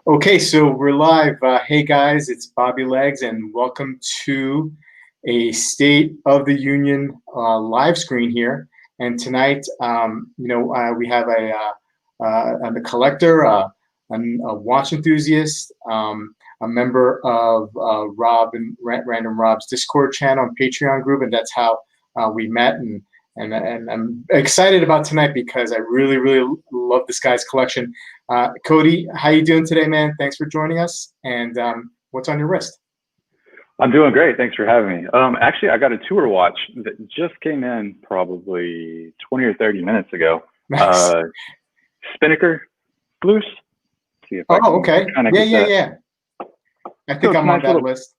Okay, so we're live. Hey guys, it's Bobby Legs, and welcome to a State of the Union live screen here. And tonight, we have a collector, a watch enthusiast, a member of Rob and Random Rob's Discord channel and Patreon group, and that's how we met. And I'm excited about tonight because I really, really love this guy's collection. Cody, how you doing today, man? Thanks for joining us. And what's on your wrist? I'm doing great. Thanks for having me. Actually, I got a Tudor watch that just came in probably 20 or 30 minutes ago. Nice. Spinnaker Blues. See if okay. Yeah. I think I'm on that list.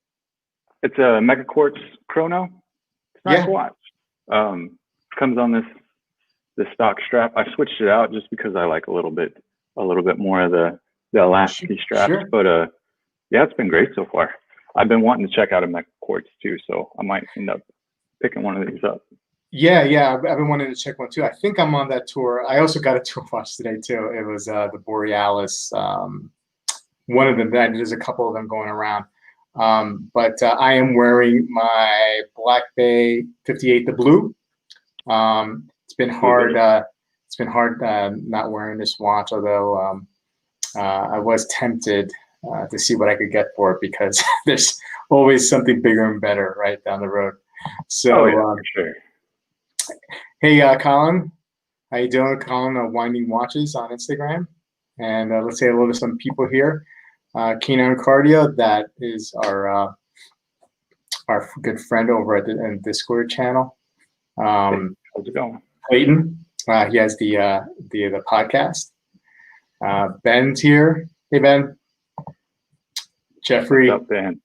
It's a Mega Quartz Chrono. It's a nice watch. Comes on this stock strap. I switched it out just because I like a little bit more of the elasticy straps. Sure. But yeah, it's been great so far. I've been wanting to check out a Mega Quartz too, so I might end up picking one of these up. Yeah, I've been wanting to check one too. I think I'm on that tour. I also got a tour watch today too. It was the Borealis. One of them. There's a couple of them going around. But I am wearing my Black Bay 58, the blue. It's been hard. Not wearing this watch, although I was tempted to see what I could get for it because there's always something bigger and better right down the road. So, for sure. Hey, Colin, how you doing? Colin, Winding Watches on Instagram, and let's say hello to some people here. Canine Cardio, that is our good friend over at the Discord channel. How's it going? Clayton, he has the podcast. Ben's here. Hey, Ben. Jeffrey. What's up, Ben?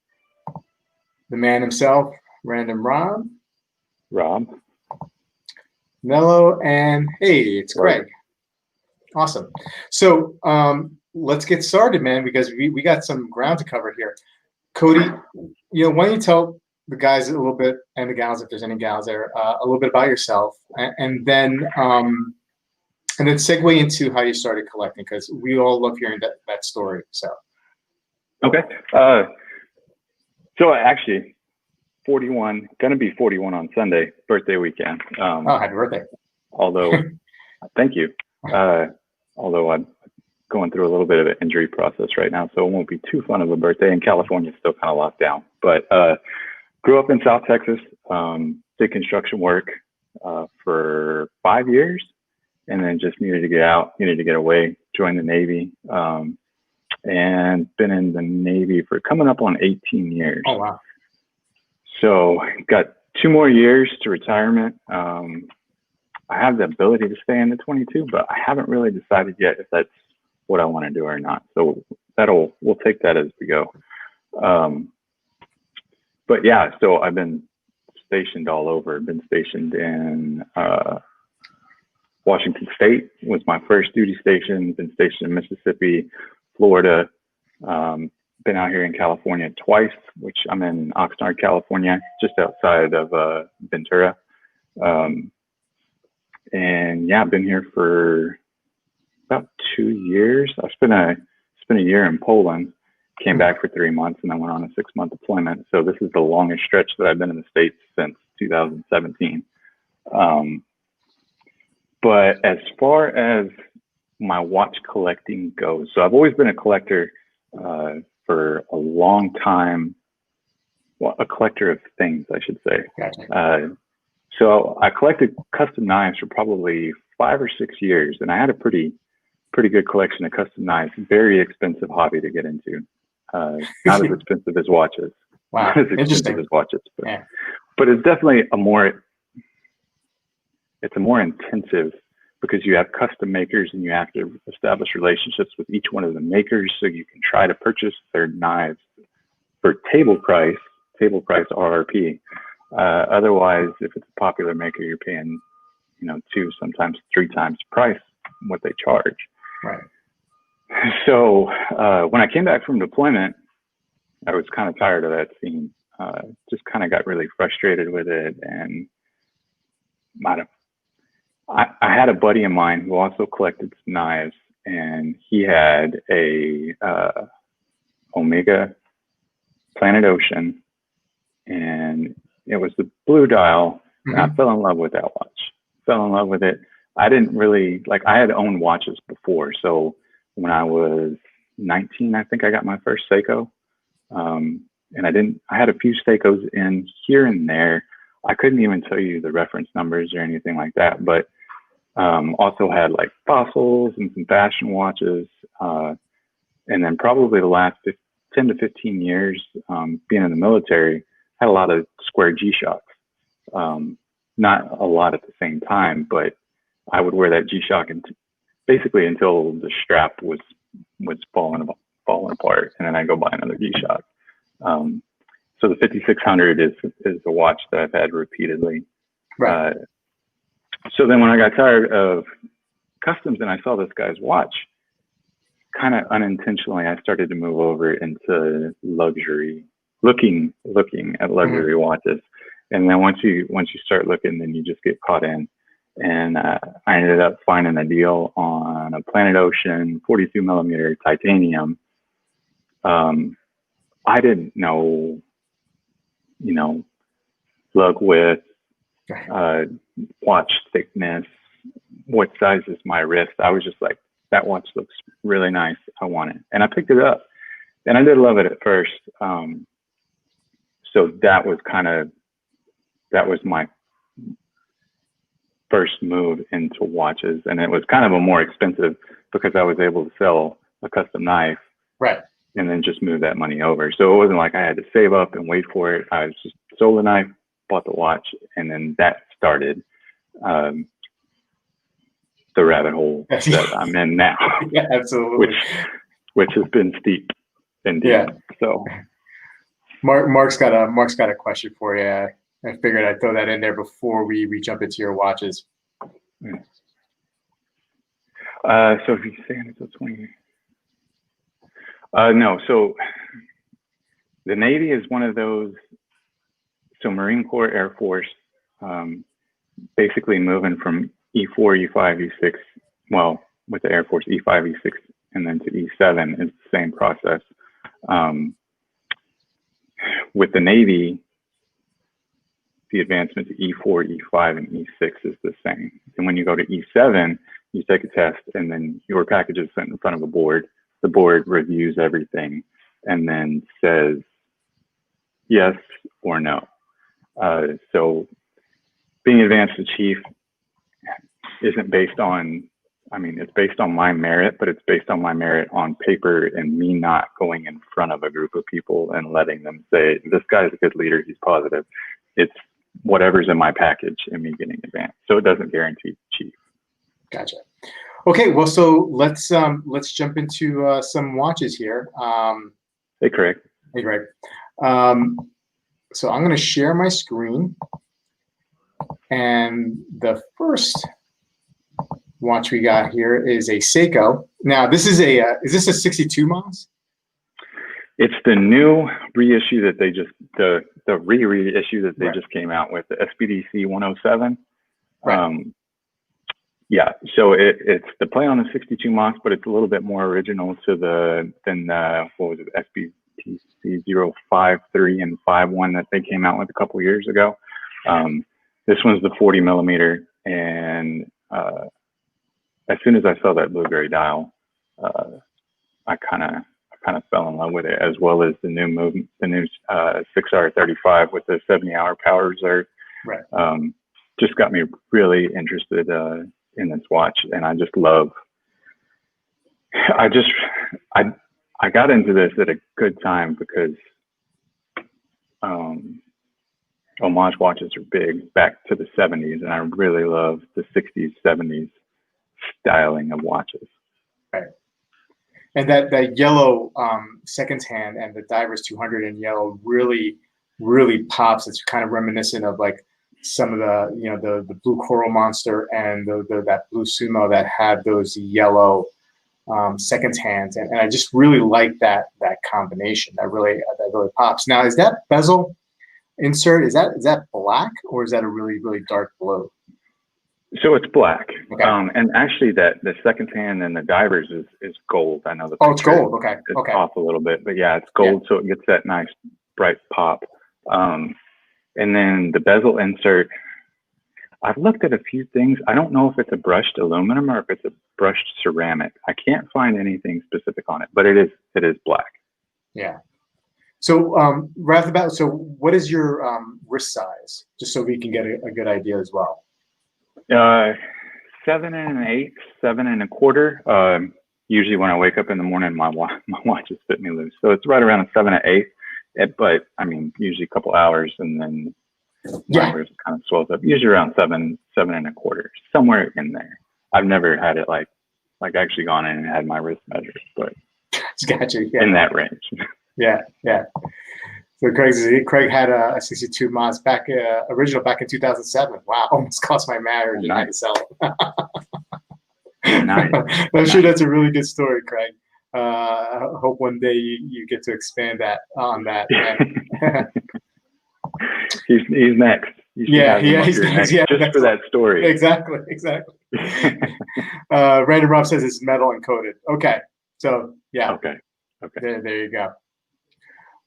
The man himself, Random Rob. Nello, and hey, it's Greg. Awesome. So let's get started, man, because we got some ground to cover here. Cody, why don't you tell the guys a little bit, and the gals, if there's any gals there, a little bit about yourself, and then segue into how you started collecting, because we all love hearing that story. So, okay. So actually, 41, gonna be 41 on Sunday, birthday weekend. Happy birthday! Although, thank you. Although I'm going through a little bit of an injury process right now, so it won't be too fun of a birthday. And California's still kind of locked down, but. Grew up in South Texas, did construction work for 5 years, and then just needed to get away, joined the Navy, and been in the Navy for coming up on 18 years. Oh, wow. So got 2 more years to retirement. I have the ability to stay in the 22, but I haven't really decided yet if that's what I want to do or not. So we'll take that as we go. But yeah, so I've been stationed all over. Been stationed in Washington State was my first duty station. Been stationed in Mississippi, Florida. Been out here in California twice, which I'm in Oxnard, California, just outside of Ventura. And yeah, I've been here for about 2 years. I spent a year in Poland. Came back for 3 months and then went on a 6-month deployment. So this is the longest stretch that I've been in the States since 2017. But as far as my watch collecting goes, so I've always been a collector for a long time. Well, a collector of things, I should say. Gotcha. So I collected custom knives for probably 5 or 6 years, and I had a pretty good collection of custom knives. Very expensive hobby to get into. Not as expensive as watches. Wow, not as expensive as watches, yeah. But it's definitely a more intensive, because you have custom makers and you have to establish relationships with each one of the makers, so you can try to purchase their knives for table price RRP. Otherwise, if it's a popular maker, you're paying 2, sometimes 3 times the price what they charge. Right. So when I came back from deployment, I was kind of tired of that scene. Just kind of got really frustrated with it, and I had a buddy of mine who also collected some knives, and he had a Omega Planet Ocean, and it was the blue dial. And I fell in love with that watch. Fell in love with it. I didn't really I had owned watches before. So when I was 19, I think I got my first Seiko. And I had a few Seikos in here and there. I couldn't even tell you the reference numbers or anything like that, but also had like Fossils and some fashion watches. And then probably the last 10 to 15 years, being in the military, had a lot of square G-Shocks. Not a lot at the same time, but I would wear that G-Shock basically until the strap was falling apart, and then I go buy another G-Shock. So the 5600 is a watch that I've had repeatedly. Right. So then when I got tired of customs and I saw this guy's watch, kind of unintentionally, I started to move over into luxury, looking at luxury watches. And then once you start looking, then you just get caught in. And I ended up finding a deal on a Planet Ocean 42 millimeter titanium. I didn't know, lug width, watch thickness, what size is my wrist. I was just like, that watch looks really nice. I want it. And I picked it up, and I did love it at first. So that was my first move into watches. And it was kind of a more expensive because I was able to sell a custom knife. Right. And then just move that money over. So it wasn't like I had to save up and wait for it. I was just sold the knife, bought the watch, and then that started the rabbit hole that I'm in now. Yeah, absolutely. Which has been steep indeed. Yeah. So Mark's got a question for you. I figured I'd throw that in there before we jump into your watches. So if you say until 20. No, so the Navy is one of those. So Marine Corps, Air Force, basically moving from E4, E5, E6. Well, with the Air Force, E5, E6, and then to E7 is the same process. With the Navy, the advancement to E4, E5, and E6 is the same. And when you go to E7, you take a test, and then your package is sent in front of a board. The board reviews everything and then says yes or no. So being advanced to chief isn't based on, it's based on my merit, but it's based on my merit on paper and me not going in front of a group of people and letting them say, this guy's a good leader, he's positive. It's whatever's in my package and me getting advanced. So it doesn't guarantee chief. Gotcha. Okay, well, so let's jump into some watches here. Hey, Craig. Hey, Greg. So I'm going to share my screen, and the first watch we got here is a Seiko. Now, this is is this a 62 Moss? It's the new reissue that they just the reissue that they just came out with, the SPDC 107. Right. Yeah, so it's the play on the 62 Moss, but it's a little bit more original than what was it, SPDC 053 and 51 that they came out with a couple years ago. This one's the 40 millimeter, and as soon as I saw that blueberry dial, I kind of fell in love with it, as well as the new 6R35 with the 70-hour power reserve. Right. Just got me really interested in this watch, and I just love. I got into this at a good time because homage watches are big back to the 70s, and I really love the 60s, 70s styling of watches. Right. And that yellow seconds hand and the Divers 200 in yellow really pops. It's kind of reminiscent of like some of the blue Coral Monster and that blue Sumo that had those yellow seconds hands, and I just really like that combination. That really pops. Now, is that bezel insert, is that black, or is that a really dark blue? So it's black. Okay. And actually the second hand and the divers is gold. I know the Oh, it's gold. Okay. it's Okay. off a little bit, but yeah, it's gold. So it gets that nice bright pop. And then the bezel insert, I've looked at a few things. I don't know if it's a brushed aluminum or if it's a brushed ceramic. I can't find anything specific on it, but it is black. Yeah. So right off the bat, so what is your wrist size? Just so we can get a good idea as well. 7 1/8, 7 1/4. Usually when I wake up in the morning, my watch is fit me loose. So it's right around a 7 1/8. But I mean, usually a couple hours, and then my wrist kind of swells up. Usually around 7 1/4, somewhere in there. I've never had it like actually gone in and had my wrist measured, but gotcha. Yeah. In that range. Yeah. So Craig had a 62 mods original back in 2007. Wow, almost cost my marriage and I had to sell it. Nice. I'm sure that's a really good story, Craig. I hope one day you get to expand on that. He's next. He's next. Yeah, just for that story. Exactly. Random Rob says it's metal and coated. Okay, so yeah. Okay. There you go.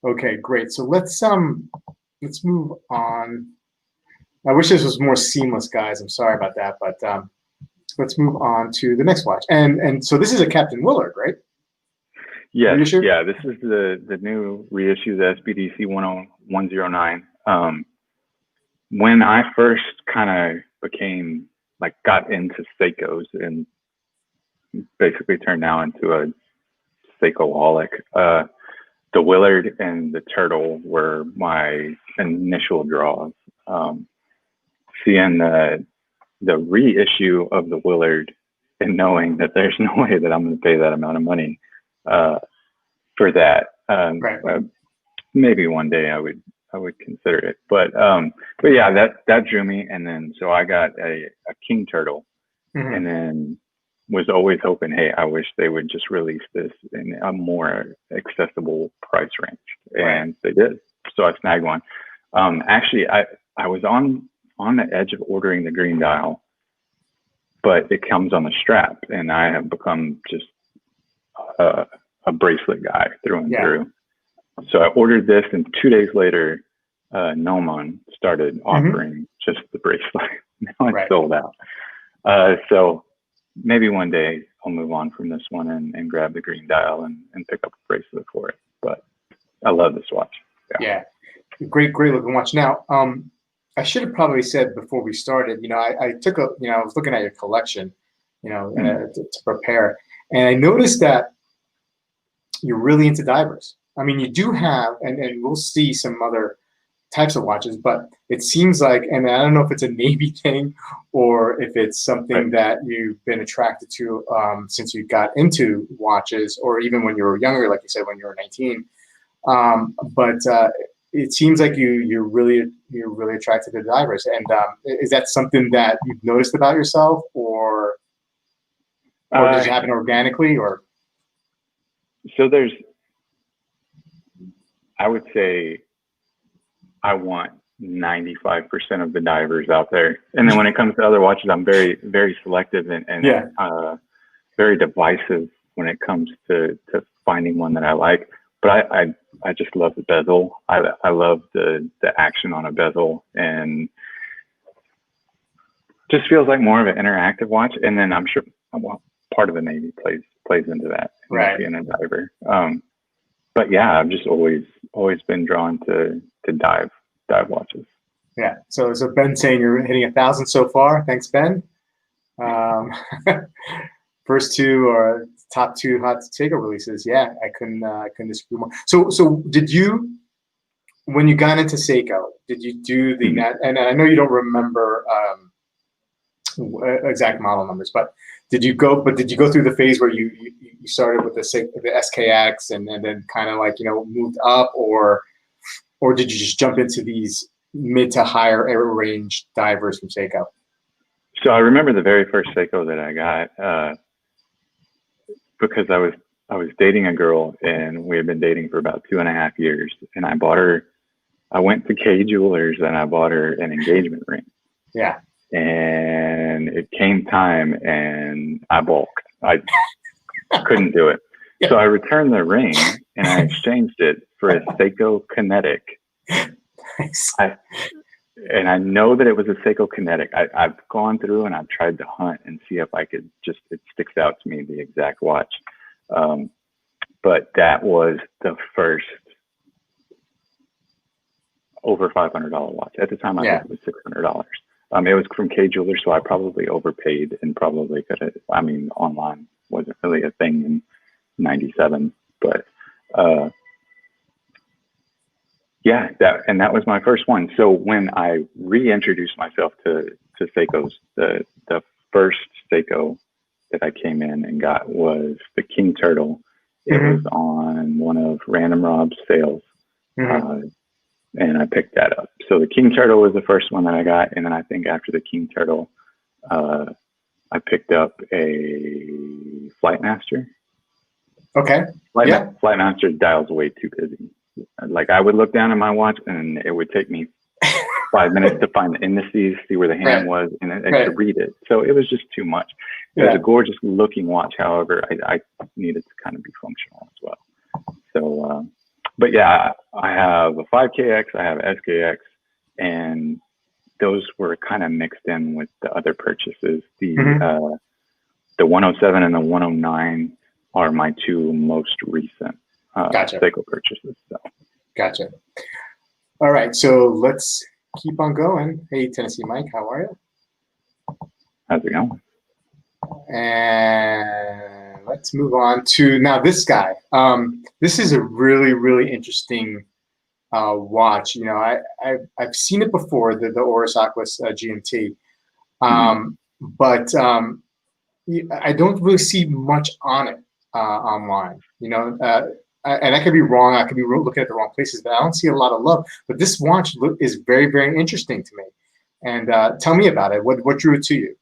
Okay, great. So let's move on. I wish this was more seamless, guys. I'm sorry about that, but let's move on to the next watch. And so this is a Captain Willard, right? Yes. Reissue? Yeah, this is the new reissue, the SBDC 109. When I first kind of got into Seikos and basically turned now into a Seiko-holic, the Willard and the Turtle were my initial draws. Seeing the reissue of the Willard and knowing that there's no way that I'm going to pay that amount of money for that. Right. Maybe one day I would consider it, but yeah, that drew me. And then so I got a King Turtle, and then was always hoping, hey, I wish they would just release this in a more accessible price range, and they did. So I snagged one. Actually, I was on the edge of ordering the green dial, but it comes on the strap, and I have become just a bracelet guy through and through. So I ordered this, and 2 days later, Nomon started offering just the bracelet. Now it's sold out. So maybe one day I'll move on from this one and grab the green dial and pick up a bracelet for it. But I love this watch. Yeah. Great looking watch. Now, I should have probably said before we started, I took I was looking at your collection, to prepare, and I noticed that you're really into divers. I mean, you do have, and we'll see some other types of watches, but it seems like, and I don't know if it's a Navy thing or if it's something that you've been attracted to since you got into watches, or even when you were younger, like you said, when you were 19. But it seems like you're really attracted to divers. And is that something that you've noticed about yourself, or does it happen organically, or? So I would say I want 95% of the divers out there. And then when it comes to other watches, I'm very, very selective and very divisive when it comes to finding one that I like. But I just love the bezel. I love the action on a bezel, and just feels like more of an interactive watch. And then I'm sure part of the Navy plays into that, being a diver. But yeah, I've just always been drawn to dive watches. Yeah. So Ben's saying you're hitting 1,000 so far. Thanks, Ben. First two or top two hot Seiko releases. Yeah, I couldn't disagree more. So did you, when you got into Seiko, did you do the and I know you don't remember exact model numbers, but did you go through the phase where you started with the SKX and then kind of moved up, or did you just jump into these mid to higher range divers from Seiko? So I remember the very first Seiko that I got because I was dating a girl, and we had been dating for about 2.5 years, and I went to K Jewelers and I bought her an engagement ring. Yeah. and it came time and I balked. I couldn't do it. Yeah. So I returned the ring and I exchanged it for a Seiko Kinetic. Nice. And I know that it was a Seiko Kinetic. I've gone through and I've tried to hunt and see if I could it sticks out to me, the exact watch. But that was the first over $500 watch. At the time, I think it was $600. It was from K Jewelers, so I probably overpaid and probably could have, I mean, online wasn't really a thing in 97, but yeah, that was my first one. So when I reintroduced myself to Seikos, the first Seiko that I came in and got was the King Turtle. It was on one of Random Rob's sales, and I picked that up. So the King Turtle was the first one that I got, and then I think after the King Turtle, I picked up a Flightmaster. Okay. Flightmaster dial's way too busy. Like I would look down at my watch and it would take me 5 minutes to find the indices, see where the hand was, and to read it. So it was just too much. It was a gorgeous looking watch. However, I needed to kind of be functional as well. So, but yeah, I have a 5KX, I have a SKX, and those were kind of mixed in with the other purchases. The 107 and the 109 are my two most recent Seiko purchases. So. Gotcha. All right, so let's keep on going. Hey, Tennessee Mike, how are you? How's it going? And let's move on to now this guy. This is a really, really interesting watch. You know, I've seen it before, the Oris Oculus GMT, but I don't really see much on it online. You know, and I could be wrong. I could be looking at the wrong places, but I don't see a lot of love. But this watch is very, very interesting to me. And tell me about it. What drew it to you?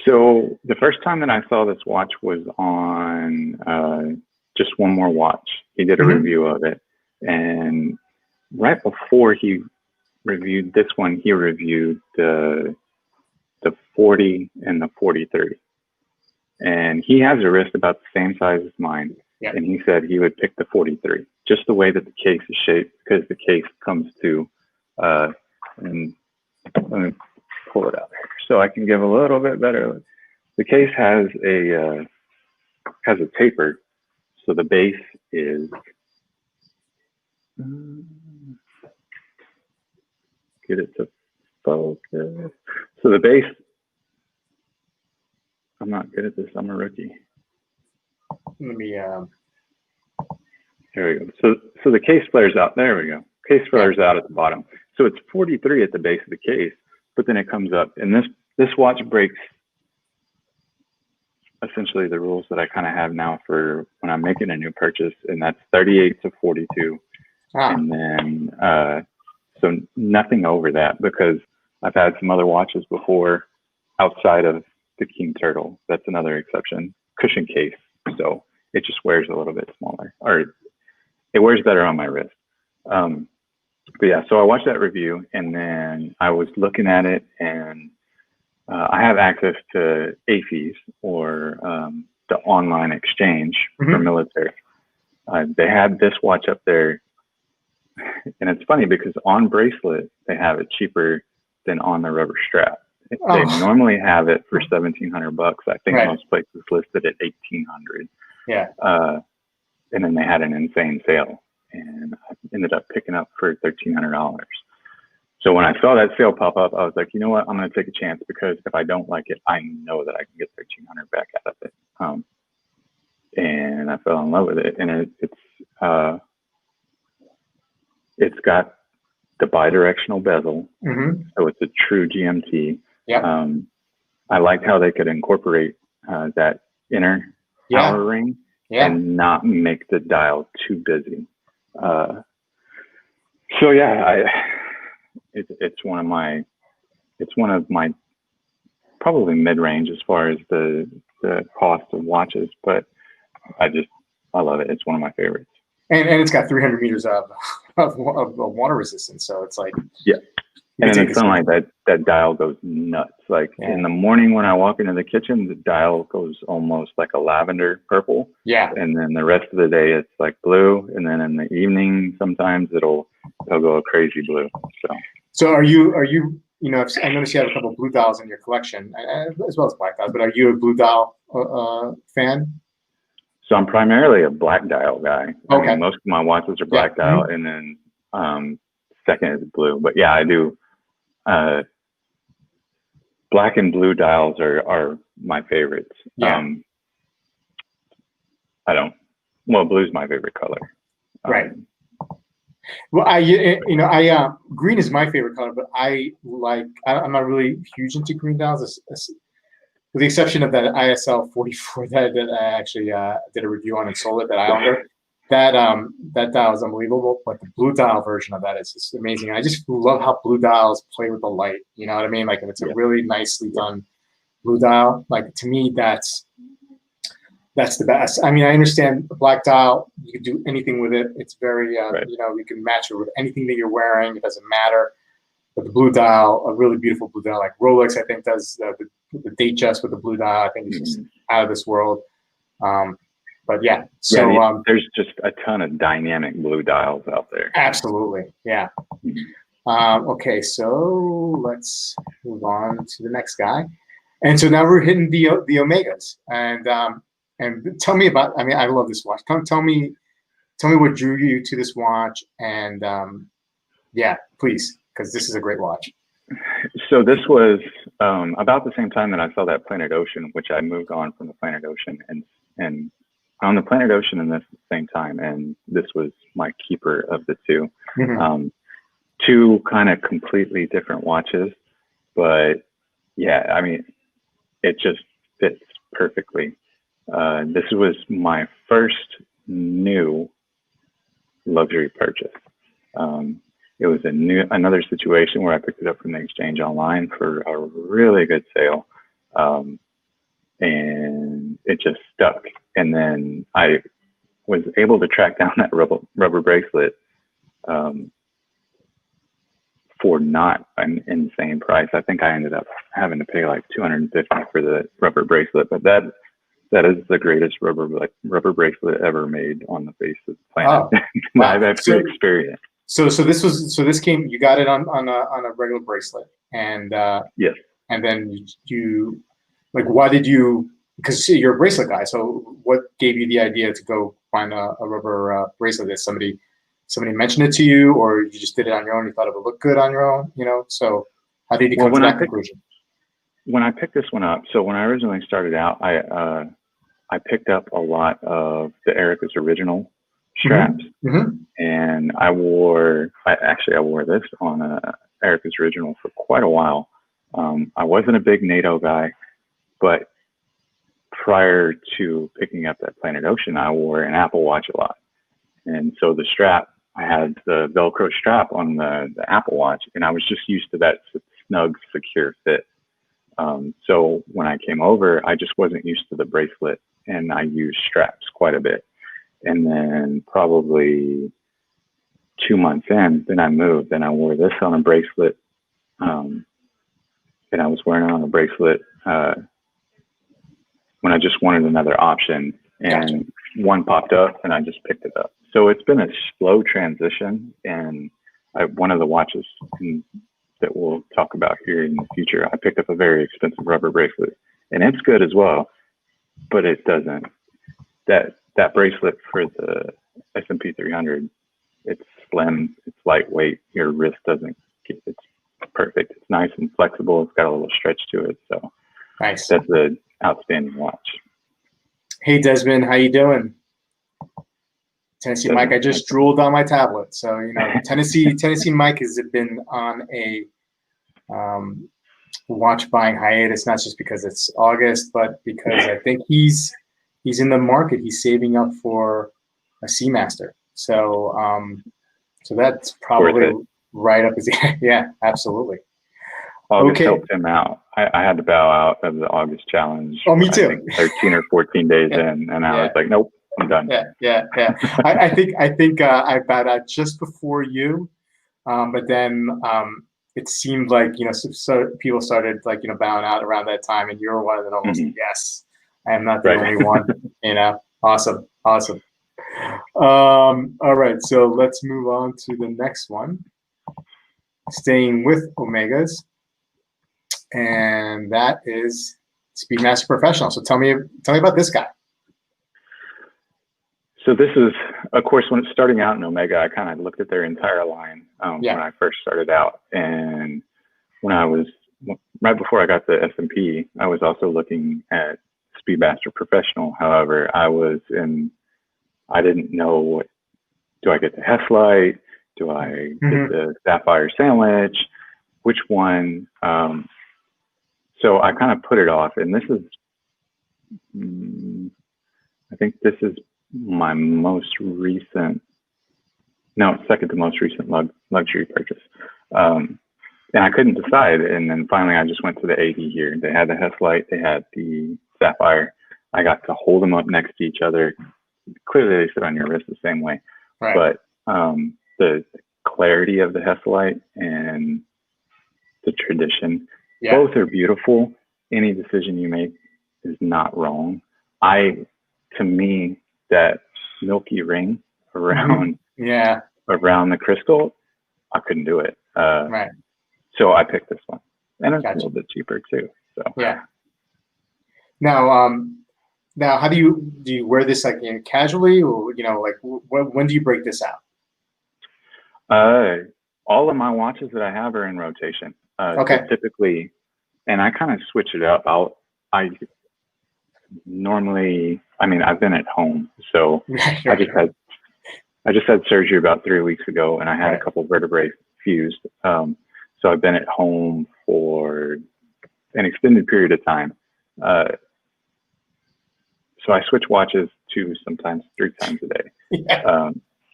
So the first time that I saw this watch was on Just One More Watch. He did a review of it. And right before he reviewed this one, he reviewed the 40 and the 43. And he has a wrist about the same size as mine. Yeah. And he said he would pick the 43, just the way that the case is shaped, because the case comes to, and let me pull it out here so I can give a little bit better. The case has a taper, so the base is, get it to focus. So the base, I'm not good at this, I'm a rookie. Let me, there we go. So the case flares out. There we go. Case flares out at the bottom. So it's 43 at the base of the case, but then it comes up. And this watch breaks essentially the rules that I kind of have now for when I'm making a new purchase, and that's 38 to 42. And then so nothing over that, because I've had some other watches before outside of the King Turtle. That's another exception. Cushion case. So it just wears a little bit smaller, or it wears better on my wrist. But yeah, so I watched that review, and then I was looking at it, and I have access to AFES, or the online exchange for military. They had this watch up there, and it's funny because on bracelet, they have it cheaper than on the rubber strap. They normally have it for $1,700. I think most places listed at $1,800. Yeah. And then they had an insane sale, and I ended up picking up for $1,300. So when I saw that sale pop up, I was like, you know what? I'm going to take a chance, because if I don't like it, I know that I can get $1,300 back out of it. And I fell in love with it, and it's got the bidirectional bezel, so it's a true GMT. Yeah. I liked how they could incorporate that inner power ring and not make the dial too busy. So yeah, it's one of my probably mid-range as far as the cost of watches, but I love it. It's one of my favorites. And it's got 300 meters of water resistance, so it's like And in the sunlight, that dial goes nuts. Like in the morning when I walk into the kitchen, the dial goes almost like a lavender purple. Yeah. And then the rest of the day, it's like blue. And then in the evening, sometimes it'll go a crazy blue. So are you, you know, I noticed you have a couple of blue dials in your collection, as well as black dials, but are you a blue dial fan? So I'm primarily a black dial guy. Okay. I mean, most of my watches are black dial, and then second is blue. But yeah, I do. Black and blue dials are my favorites. Yeah. Blue's my favorite color. Right. Well, green is my favorite color, but I'm not really huge into green dials, with the exception of that ISL 44 that I actually did a review on and sold it, that Islander. That dial is unbelievable, but the blue dial version of that is just amazing. I just love how blue dials play with the light. You know what I mean? Like, if it's a really nicely done blue dial, like, to me, that's the best. I mean, I understand the black dial, you can do anything with it. It's very, you know, you can match it with anything that you're wearing. It doesn't matter. But the blue dial, a really beautiful blue dial, like Rolex, I think does the date just with the blue dial. I think it's just out of this world. But yeah, so there's just a ton of dynamic blue dials out there. Absolutely, yeah. Okay, so let's move on to the next guy. And so now we're hitting the Omegas, and tell me about. I mean, I love this watch. Tell me what drew you to this watch, and yeah, please, because this is a great watch. So this was about the same time that I saw that Planet Ocean, which I moved on from the Planet Ocean, and on the Planet Ocean in this same time, and this was my keeper of the two. Two kind of completely different watches, but yeah, I mean, it just fits perfectly. This was my first new luxury purchase. It was another situation where I picked it up from the exchange online for a really good sale. And it just stuck. And then I was able to track down that rubber bracelet for not an insane price. I think I ended up having to pay like $250 for the rubber bracelet, but that is the greatest rubber bracelet ever made on the face of the planet. Oh, I've actually experienced. So this came. You got it on a regular bracelet, and yes. And then you like, why did you? Because you're a bracelet guy. So what gave you the idea to go find a rubber bracelet? Did somebody mention it to you, or you just did it on your own? You thought it would look good on your own, you know? So how did you come to that conclusion? When I picked this one up, so when I originally started out, I picked up a lot of the Erica's original straps, and I wore this on Erica's original for quite a while. I wasn't a big NATO guy, but prior to picking up that Planet Ocean, I wore an Apple Watch a lot. And so the strap, I had the Velcro strap on the Apple Watch, and I was just used to that snug, secure fit. So when I came over, I just wasn't used to the bracelet, and I used straps quite a bit. And then probably 2 months in, then I moved, and I wore this on a bracelet. And I was wearing it on a bracelet when I just wanted another option, and one popped up, and I just picked it up. So it's been a slow transition, and one of the watches that we'll talk about here in the future, I picked up a very expensive rubber bracelet, and it's good as well, but it doesn't. That bracelet for the S&P 300, it's slim, it's lightweight, your wrist doesn't get, it's perfect. It's nice and flexible. It's got a little stretch to it. So nice. That's an outstanding watch. Hey, Desmond, how you doing? Tennessee Mike, I just drooled on my tablet. So, you know, Tennessee Mike has been on a watch buying hiatus, not just because it's August, but because I think he's in the market. He's saving up for a Seamaster. So so that's probably right up his yeah, absolutely. August helped him out. I had to bow out of the August challenge. Oh, me too. I think 13 or 14 days in, and I was like, nope, I'm done. Yeah. I think I bowed out just before you, but then it seemed like, so people started like, bowing out around that time, and you were one of them. Almost, yes, I am not the only one. Awesome, awesome. All right, so let's move on to the next one. Staying with Omegas, and that is Speedmaster Professional. So tell me about this guy. So this is, of course, when it's starting out in Omega, I kind of looked at their entire line when I first started out. And when I was, right before I got the S&P, I was also looking at Speedmaster Professional. However, I didn't know, do I get the Hess-Lite? Do I get the Sapphire Sandwich? Which one? So I kind of put it off. And this is, I think this is my most recent, second to most recent luxury purchase. And I couldn't decide. And then finally I just went to the 80 here. They had the Hess-Lite, they had the Sapphire. I got to hold them up next to each other. Clearly they sit on your wrist the same way, but the clarity of the Hess-Lite and the tradition, both are beautiful. Any decision you make is not wrong. To me, that milky ring around the crystal, I couldn't do it. So I picked this one, and it's a little bit cheaper too. So Now, how do you wear this, like, casually, or like when do you break this out? All of my watches that I have are in rotation. So typically, and I kind of switch it up. I normally, I've been at home, so I just had surgery about 3 weeks ago, and I had a couple vertebrae fused. So I've been at home for an extended period of time. So I switch watches 2, sometimes 3 times a day.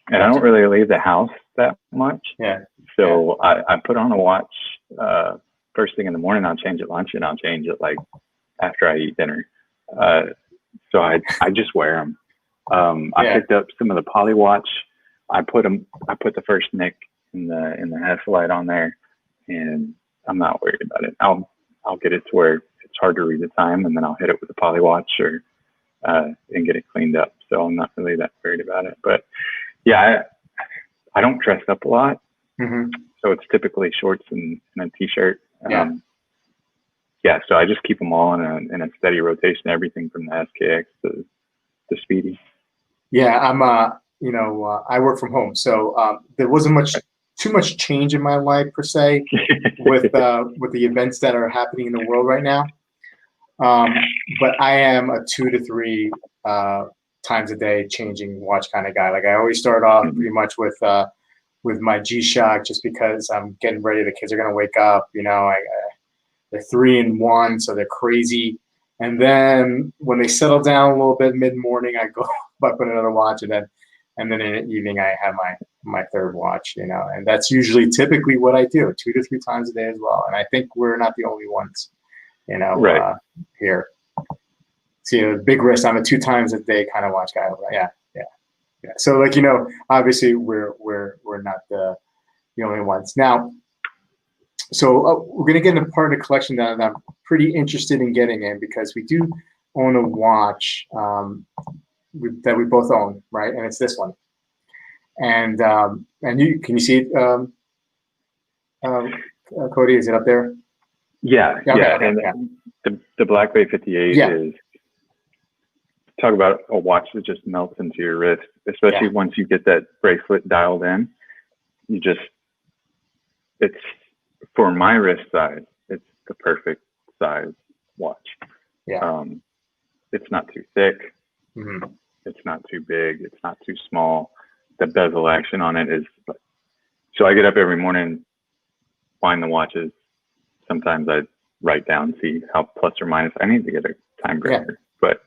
And I don't really leave the house that much. So I put on a watch first thing in the morning. I'll change at lunch, and I'll change it like after I eat dinner. So I just wear them. I picked up some of the poly watch. I put the first nick in the Hess-Lite on there, and I'm not worried about it. I'll get it to where it's hard to read the time, and then I'll hit it with a poly watch and get it cleaned up. So I'm not really that worried about it. But I don't dress up a lot. So it's typically shorts and a t-shirt. So I just keep them all in a steady rotation, everything from the SKX to the Speedy. I'm I work from home, so there wasn't too much change in my life per se with the events that are happening in the world right now. But I am a 2 to 3 times a day changing watch kind of guy. Like, I always start off pretty much with my G-Shock, just because I'm getting ready. The kids are gonna wake up. They're 3 and 1, so they're crazy. And then when they settle down a little bit mid-morning, I go up on another watch, and then in the evening I have my third watch. And that's typically what I do, 2 to 3 times a day as well. And I think we're not the only ones, here. See, big wrist. I'm a 2 times a day kind of watch guy. Yeah. So, like, obviously we're not the only ones now. So we're going to get into part of the collection that I'm pretty interested in getting in, because we do own a watch that we both own, right? And it's this one. And can you see it, Cody? Is it up there? And the Black Bay 58 is, talk about a watch that just melts into your wrist, especially once you get that bracelet dialed in. It's, for my wrist size, it's the perfect size watch. It's not too thick. It's not too big. It's not too small. The bezel action on it is, so I get up every morning, find the watches. Sometimes I write down, see how plus or minus. I need to get a time grinder, but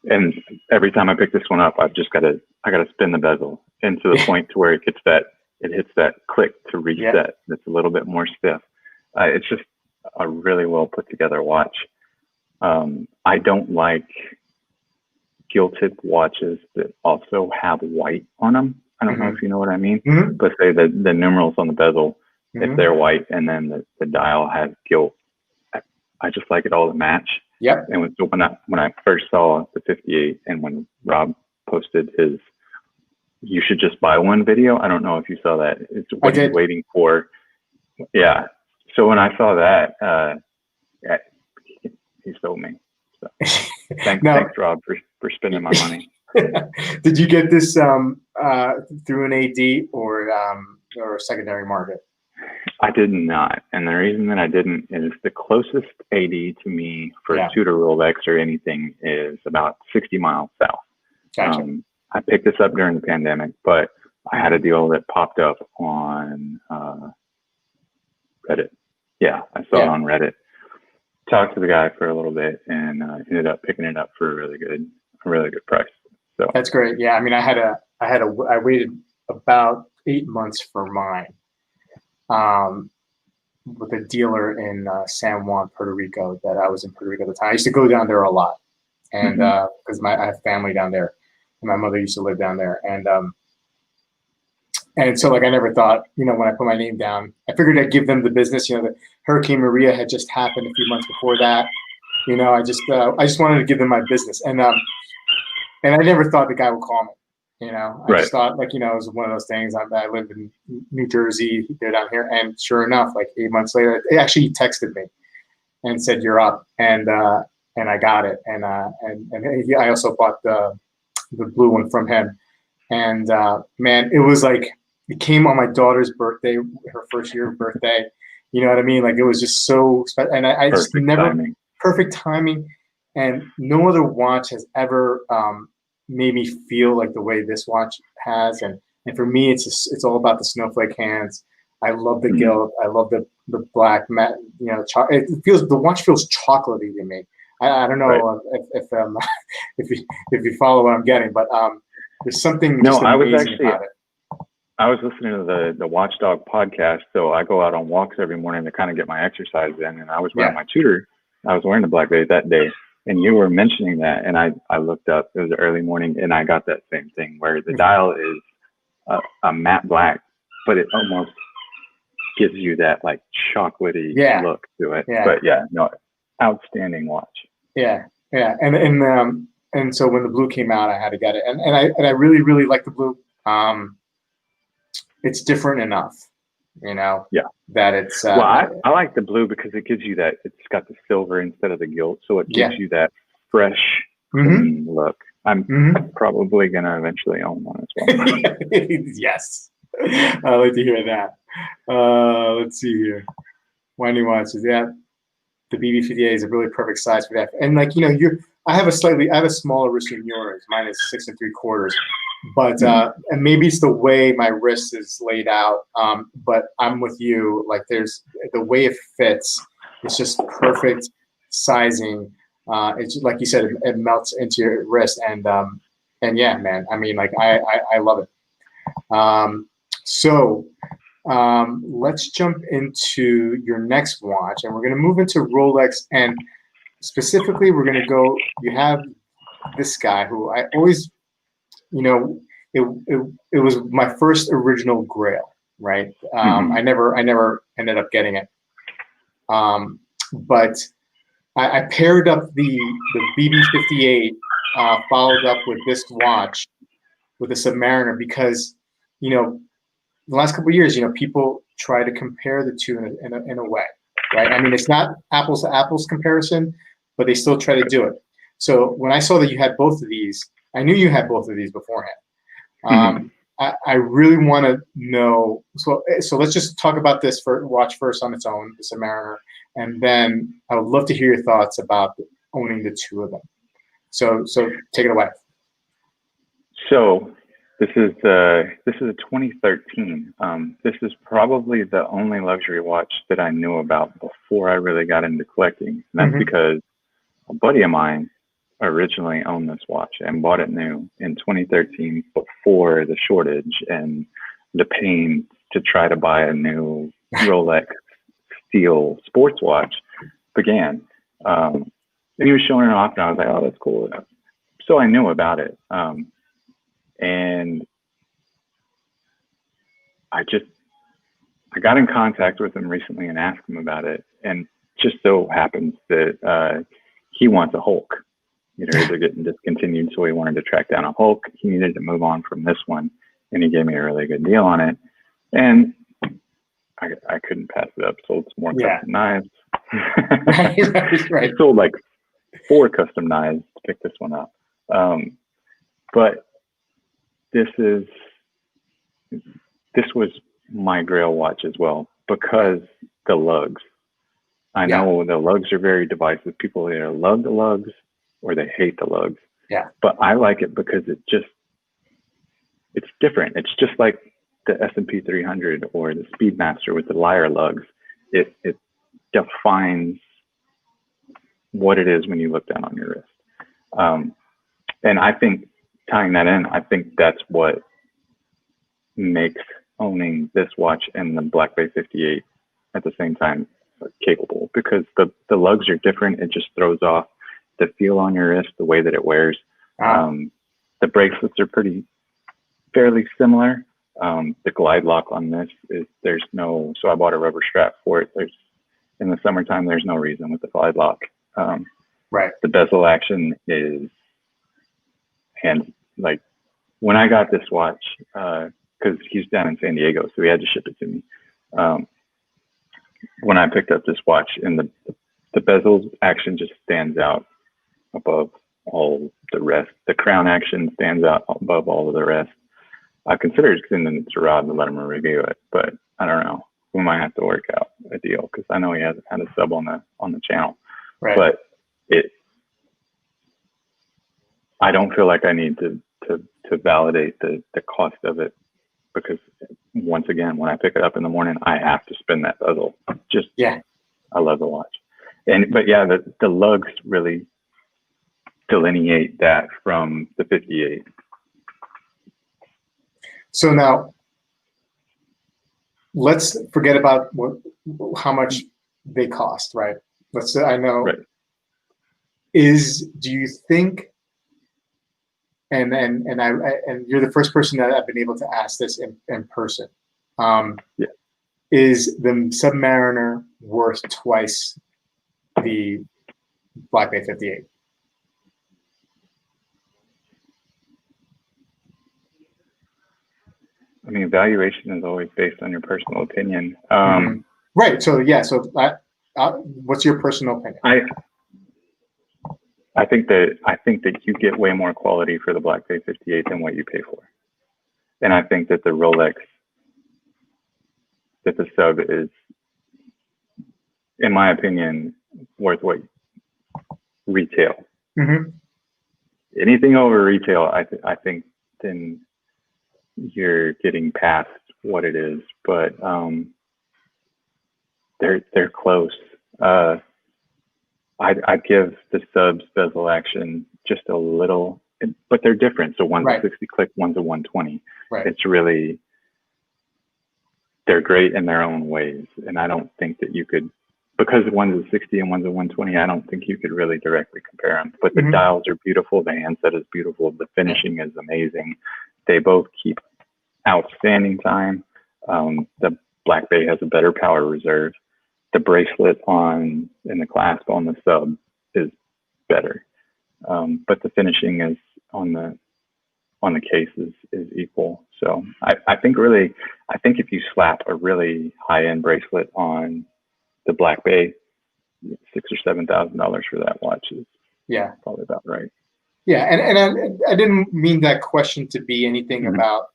and every time I pick this one up, I gotta spin the bezel, and to the point to where it hits that click to reset. It's a little bit more stiff. It's just a really well put together watch. I don't like gilded watches that also have white on them. I don't know if you know what I mean, but say the numerals on the bezel if they're white, and then the dial has gilt. I just like it all to match. Yep. And when I first saw the 58, and when Rob posted his "you should just buy one" video, I don't know if you saw that. It's what he's waiting for. Yeah. So when I saw that, he sold me. So thanks, Rob, for spending my money. Did you get this through an AD or a secondary market? I did not, and the reason that I didn't is the closest AD to me for a Tudor Rolex or anything is about 60 miles south. Gotcha. I picked this up during the pandemic, but I had a deal that popped up on Reddit. Yeah, I saw it on Reddit. Talked to the guy for a little bit, and ended up picking it up for a really good price. So that's great. Yeah, I mean, I waited about 8 months for mine, with a dealer in San Juan, Puerto Rico. That I was in Puerto Rico at the time. I used to go down there a lot, and because I have family down there, and my mother used to live down there, and so like I never thought, when I put my name down, I figured I'd give them the business. The Hurricane Maria had just happened a few months before that. I just wanted to give them my business, and I never thought the guy would call me. I just thought it was one of those things. I live in New Jersey, they're down here, and sure enough, like 8 months later, he texted me and said, "You're up," and I got it, and I also bought the blue one from him, and man, it was like it came on my daughter's birthday, her first year birthday. You know what I mean? Like it was just so special, and I just never perfect timing, and no other watch has ever made me feel like the way this watch has, and for me, it's all about the snowflake hands. I love the gilt. I love the black matte. The watch feels chocolatey to me. I don't know if you follow what I'm getting, but there's something just amazing about it. I was listening to the Watchdog podcast, so I go out on walks every morning to kind of get my exercise in, and I was wearing my Tudor. I was wearing the Black Bay that day, and you were mentioning that, and I looked up. It was early morning, and I got that same thing where the dial is a matte black, but it almost gives you that like chocolatey look to it. Yeah. But outstanding watch. Yeah, and so when the blue came out, I had to get it, and I really, really like the blue. It's different enough, that it's. Well, I like the blue because it gives you that. It's got the silver instead of the gilt, so it gives you that fresh, clean look. I'm probably gonna eventually own one as well. Yes, I like to hear that. Let's see here, winding watches. Yeah, the BB58 is a really perfect size for that. And I have a smaller wrist than yours. Mine is 6 3/4. But and maybe it's the way my wrist is laid out. But I'm with you. Like there's the way it fits. It's just perfect sizing. It's just, like you said, it melts into your wrist. And yeah, man. I mean, like I love it. So let's jump into your next watch, and we're gonna move into Rolex, and specifically we're gonna go. You have this guy who I always. It was my first original Grail, right? I never ended up getting it. But I paired up the BB58, followed up with this watch with the Submariner because, the last couple of years, people try to compare the two in a way, right? I mean, it's not apples to apples comparison, but they still try to do it. So when I saw that you had both of these, I knew you had both of these beforehand. I really want to know. So let's just talk about this watch first on its own, the Submariner, and then I would love to hear your thoughts about owning the two of them. So take it away. So this is a 2013. This is probably the only luxury watch that I knew about before I really got into collecting. And that's because a buddy of mine originally owned this watch and bought it new in 2013 before the shortage and the pain to try to buy a new Rolex steel sports watch began. And he was showing it off, and I was like, "Oh, that's cool." So I knew about it, and I I got in contact with him recently and asked him about it, and just so happens that he wants a Hulk. You know, they're getting discontinued, so he wanted to track down a Hulk. He needed to move on from this one, and he gave me a really good deal on it. And I couldn't pass it up. Sold some more custom knives. Right. Sold like 4 custom knives to pick this one up. But this was my grail watch as well, because the lugs. I know the lugs are very divisive. People either love the lugs or they hate the lugs. Yeah. But I like it because it's different. It's just like the S&P 300 or the Speedmaster with the lyre lugs. It defines what it is when you look down on your wrist. And I think, tying that in, I think that's what makes owning this watch and the Black Bay 58 at the same time capable, because the lugs are different. It just throws off the feel on your wrist, the way that it wears. The bracelets are fairly similar. The glide lock on this so I bought a rubber strap for it. In the summertime, there's no reason with the glide lock. Right. The bezel action is, and like when I got this watch, because he's down in San Diego, so he had to ship it to me. When I picked up this watch, and the bezel action just stands out above all the rest. The crown action stands out above all of the rest. I considered sending it to Rod to let him review it, but I don't know. We might have to work out a deal, because I know he hasn't had a sub on the channel. Right. But I don't feel like I need to validate the cost of it, because once again, when I pick it up in the morning, I have to spin that bezel. I love the watch. But the lugs really delineate that from the 58. So now let's forget about how much they cost, right? Let's say, I know. Right. Do you think, and you're the first person that I've been able to ask this in person. Is the Submariner worth twice the Black Bay 58? I mean, valuation is always based on your personal opinion. Right. So what's your personal opinion? I think that you get way more quality for the Black Bay 58 than what you pay for, and I think that the Rolex, that the sub is, in my opinion, worth what retail. Anything over retail, I think then you're getting past what it is. But they're close. I'd give the subs bezel action just a little, but they're different. So one's a 60 click, one's a 120. Right. It's really, they're great in their own ways. And I don't think that you could, because one's a 60 and one's a 120, I don't think you could really directly compare them. But the dials are beautiful. The handset is beautiful. The finishing is amazing. They both keep outstanding time. The Black Bay has a better power reserve. The bracelet and the clasp on the sub is better, but the finishing is on the case is equal. So I think if you slap a really high-end bracelet on the Black Bay, $6,000 or $7,000 for that watch is probably about right. Yeah, and I didn't mean that question to be anything about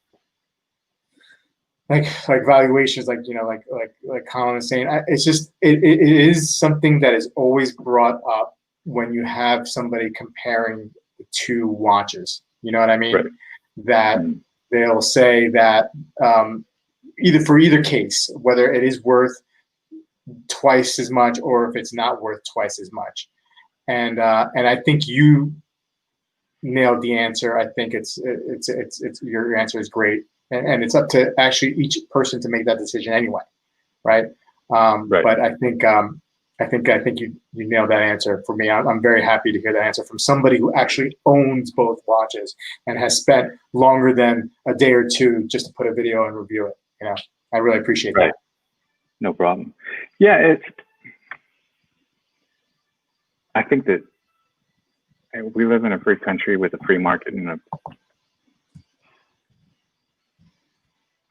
like valuations, like Colin is saying. It's just it is something that is always brought up when you have somebody comparing the two watches. You know what I mean? Right. That they'll say that either case, whether it is worth twice as much or if it's not worth twice as much. And I think you nailed the answer. I think it's your answer is great. And it's up to actually each person to make that decision anyway, right? But I think you nailed that answer for me. I'm very happy to hear that answer from somebody who actually owns both watches and has spent longer than a day or two just to put a video and review it. You know, I really appreciate that. No problem. Yeah, I think that we live in a free country with a free market, and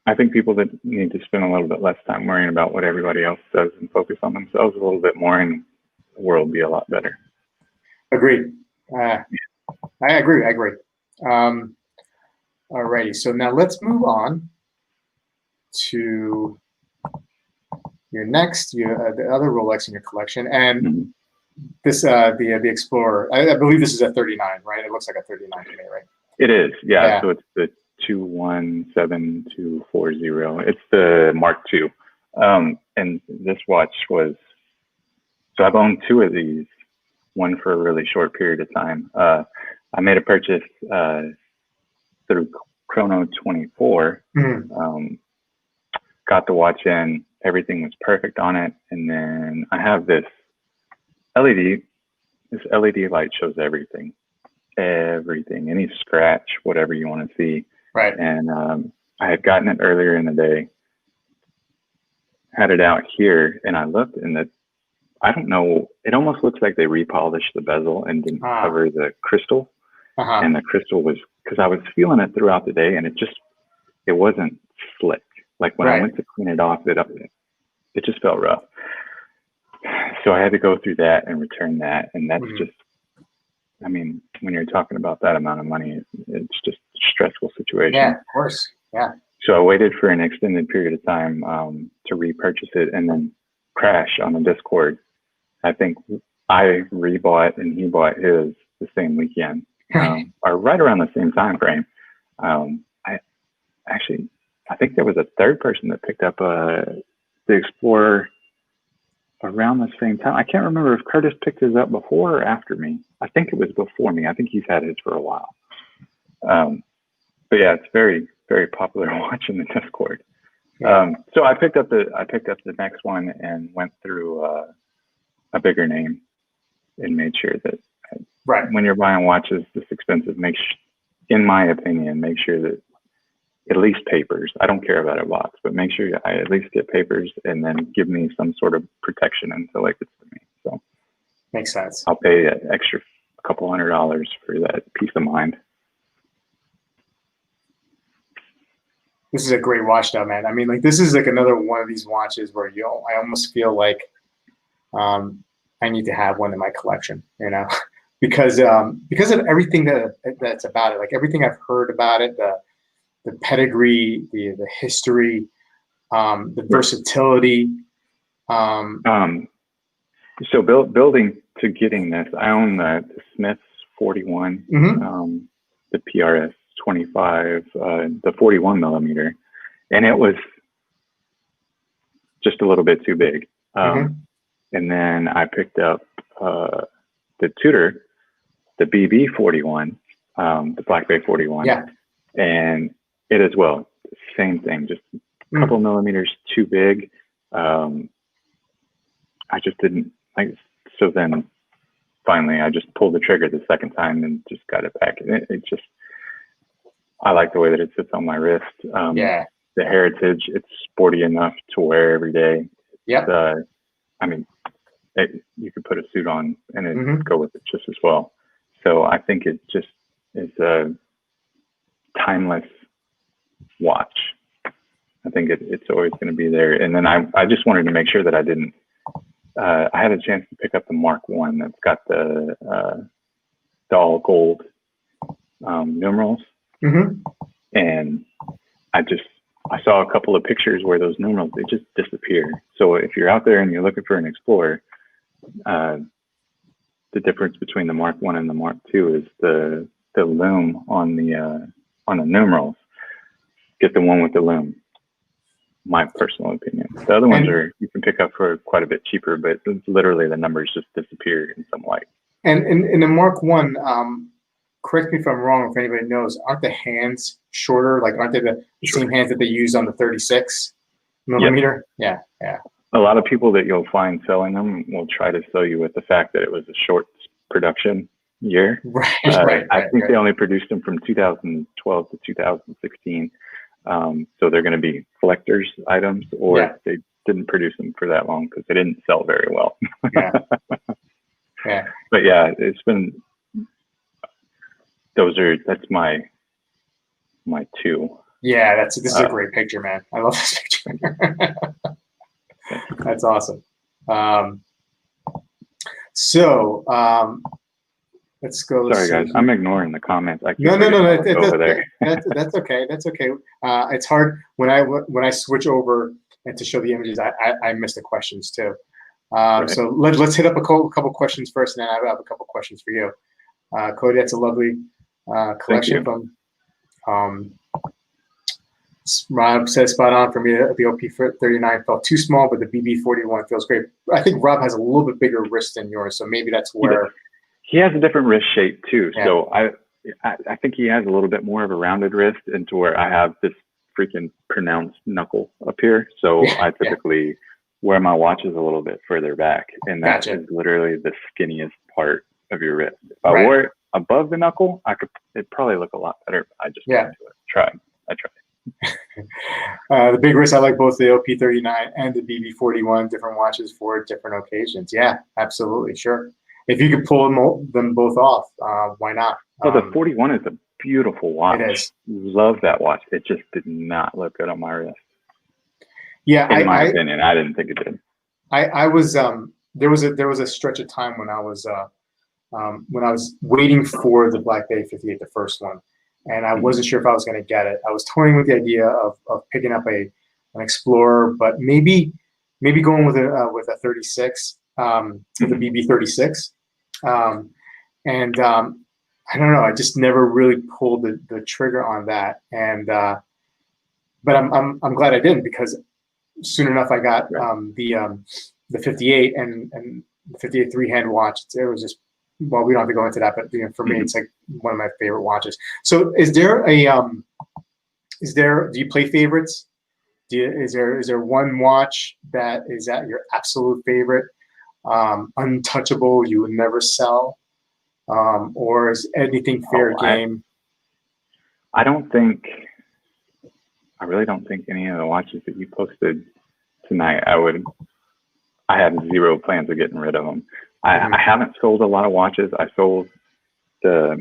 I think people that need to spend a little bit less time worrying about what everybody else does and focus on themselves a little bit more, and the world will be a lot better. Agreed. I agree. Alrighty, so now let's move on to your next, the other Rolex in your collection, and this the Explorer. I believe this is a 39, right? It looks like a 39 to me, right? It is, yeah. So it's the 217240. It's the Mark II, and this watch was. So I've owned two of these, one for a really short period of time. I made a purchase through Chrono 24. Got the watch in, everything was perfect on it, and then I have this LED. This LED light shows everything, any scratch, whatever you want to see. Right. And I had gotten it earlier in the day, had it out here, and I looked, and I don't know, it almost looks like they repolished the bezel and didn't cover the crystal. And the crystal was, because I was feeling it throughout the day, and it wasn't slick. Like when I went to clean it off, it just felt rough. So I had to go through that and return that. And that's just, I mean, when you're talking about that amount of money, it's just a stressful situation. Yeah, of course. Yeah. So I waited for an extended period of time to repurchase it, and then crash on the Discord. I think I rebought and he bought his the same weekend, or right around the same time frame. I think there was a third person that picked up the Explorer around the same time. I can't remember if Curtis picked his up before or after me. I think it was before me. I think he's had his for a while. But yeah, it's very, very popular watch in the Discord. So I picked up the next one and went through a bigger name and made sure that when you're buying watches this expensive, in my opinion, make sure that at least papers. I don't care about a box, but make sure I at least get papers, and then give me some sort of protection until it gets to me. So makes sense. I'll pay an extra couple $100 for that peace of mind. This is a great watch, though, man. I mean, like, this is like another one of these watches where I almost feel like I need to have one in my collection, because of everything that's about it. Like everything I've heard about it, the pedigree, the history, the versatility. So building to getting this, I own the Smith's 41, the PRS 25, the 41 millimeter, and it was just a little bit too big. And then I picked up the Tudor, the BB 41, the Black Bay 41, and it as well, same thing, just a couple millimeters too big. I just didn't like. So then finally, I just pulled the trigger the second time and just got it back. And it just, I like the way that it sits on my wrist. The heritage, it's sporty enough to wear every day. I mean, you could put a suit on and it'd go with it just as well. So I think it just is a timeless watch. I think it's always going to be there. And then I just wanted to make sure that I didn't. I had a chance to pick up the Mark I that's got the all gold numerals, and I saw a couple of pictures where those numerals, they just disappear. So if you're out there and you're looking for an Explorer, the difference between the Mark I and the Mark II is the lume on the numerals. Get the one with the lume. My personal opinion. The other ones you can pick up for quite a bit cheaper, but literally the numbers just disappear in some light. And in the Mark I, correct me if I'm wrong, if anybody knows, aren't the hands shorter? Like, aren't they the same hands that they use on the 36 millimeter? Yeah. A lot of people that you'll find selling them will try to sell you with the fact that it was a short production year. I think they only produced them from 2012 to 2016. So they're going to be collector's items, or they didn't produce them for that long because they didn't sell very well. Yeah. Yeah. But yeah, it's been, that's my two. Yeah, this is a great picture, man. I love this picture. That's awesome. Let's go. Sorry, guys. I'm ignoring the comments. No. That's okay. That's okay. It's hard when I switch over and to show the images. I miss the questions too. Right. So let's hit up a couple questions first, and then I have a couple questions for you. Cody, that's a lovely collection from. Rob says spot on for me. The OP39 felt too small, but the BB41 feels great. I think Rob has a little bit bigger wrist than yours, so maybe that's where he has a different wrist shape too. Yeah. So I think he has a little bit more of a rounded wrist, into where I have this freaking pronounced knuckle up here. So I typically wear my watches a little bit further back, and that is literally the skinniest part of your wrist. If I wore it above the knuckle, it'd probably look a lot better. I just wanted to try. I tried. The big wrist, I like both the OP39 and the BB41, different watches for different occasions. Yeah, absolutely, sure. If you could pull them both off, why not? Oh, the 41 is a beautiful watch. It is. Love that watch. It just did not look good on my wrist. Yeah, in my opinion, I didn't think it did. I was there was a stretch of time when I was waiting for the Black Bay 58, the first one. And I wasn't sure if I was going to get it. I was toying with the idea of picking up an Explorer, but maybe going with a 36, with a BB36. And I don't know. I just never really pulled the trigger on that. And but I'm glad I didn't, because soon enough I got the 58 and the 58 three-hand watch. It was just, well, we don't have to go into that, but for me, it's like one of my favorite watches. So is there do you play favorites? Is there one watch that is at your absolute favorite, untouchable, you would never sell? Or is anything fair game? I really don't think any of the watches that you posted tonight, I have zero plans of getting rid of them. I haven't sold a lot of watches. I sold the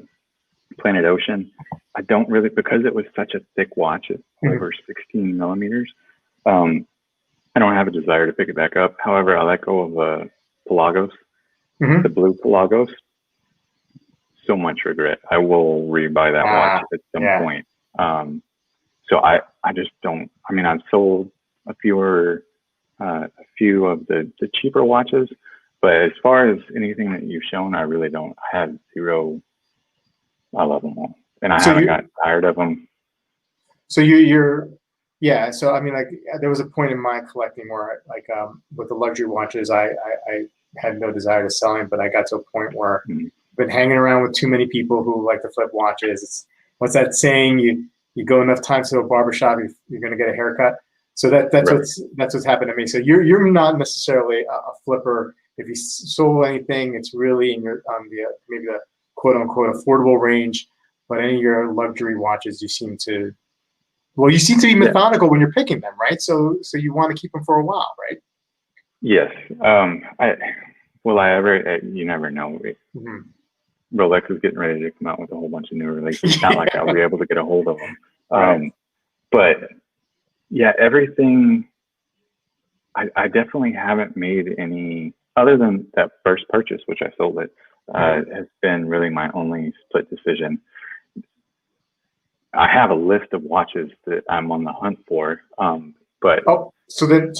Planet Ocean. I don't really, because it was such a thick watch, it's over 16 millimeters. I don't have a desire to pick it back up. However, I let go of Pelagos, the blue Pelagos. So much regret. I will rebuy that watch at some point. So I just don't. I mean, I've sold a few of the cheaper watches. But as far as anything that you've shown, I really don't. I have zero. I love them all, and I haven't got tired of them. So So I mean, like, there was a point in my collecting where, like, with the luxury watches, I had no desire to sell them, but I got to a point where I've been hanging around with too many people who like to flip watches. What's that saying? You go enough times to a barbershop, you're going to get a haircut. So that's what's happened to me. So you're not necessarily a flipper. If you sold anything, it's really in your maybe the quote unquote affordable range. But any of your luxury watches, you seem to be methodical when you're picking them, right? So you want to keep them for a while, right? Yes. You never know. Rolex is getting ready to come out with a whole bunch of new releases. It's not like I'll be able to get a hold of them. But yeah, everything. I definitely haven't made any, other than that first purchase, which I sold it, has been really my only split decision. I have a list of watches that I'm on the hunt for, but great. So this